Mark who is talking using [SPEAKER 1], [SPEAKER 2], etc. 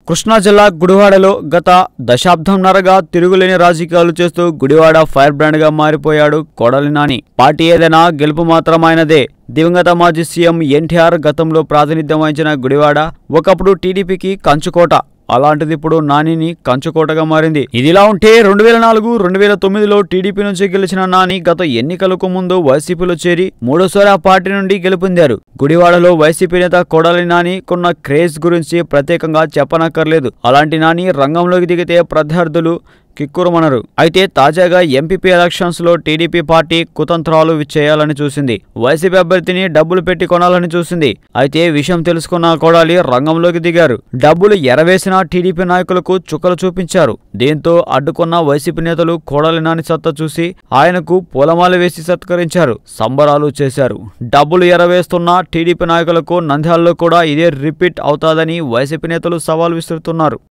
[SPEAKER 1] కృష్ణా జిల్లా గుడివాడలో గత దశాబ్దంన్నరగా తిరుగులేని రాజకీయాలు చేస్తూ గుడివాడ ఫైర్ బ్రాండ్ గా మారిపోయాడు కొడాలి నాని. పార్టీ ఏదైనా గెలుపు మాత్రం ఆయనదే. దివంగత మాజీ సీఎం ఎన్టీఆర్ గతంలో ప్రాతినిధ్యం వహించిన గుడివాడ ఒకప్పుడు టీడీపీకి కంచుకోట. అలాంటిది ఇప్పుడు నానిని కంచుకోటగా మారింది. ఇదిలా ఉంటే 2004-2009లో టీడీపీ నుంచి గెలిచిన నాని గత ఎన్నికలకు ముందు వైసీపీలో చేరి మూడోసారి ఆ పార్టీ నుండి గెలుపొందారు. గుడివాడలో వైసీపీ నేత కొడాలి నాని కొన్న క్రేజ్ గురించి ప్రత్యేకంగా చెప్పనక్కర్లేదు. అలాంటి నాని రంగంలోకి దిగితే ప్రత్యర్థులు కిక్కురుమనరు. అయితే తాజాగా ఎంపీపీ ఎలక్షన్స్ లో టీడీపీ పార్టీ కుతంత్రాలు చేయాలని చూసింది. వైసీపీ అభ్యర్థిని డబ్బులు పెట్టి కొనాలని చూసింది. అయితే విషయం తెలుసుకున్న కొడాలి రంగంలోకి దిగారు. డబ్బులు ఎరవేసిన టీడీపీ నాయకులకు చుక్కలు చూపించారు. దీంతో అడ్డుకున్న వైసీపీ నేతలు కొడాలి నాని సత్తా చూసి ఆయనకు పూలమాల వేసి సత్కరించారు, సంబరాలు చేశారు. డబ్బులు ఎరవేస్తున్న టీడీపీ నాయకులకు నంద్యాలలో కూడా ఇదే రిపీట్ అవుతాదని వైసీపీ నేతలు సవాల్ విసురుతున్నారు.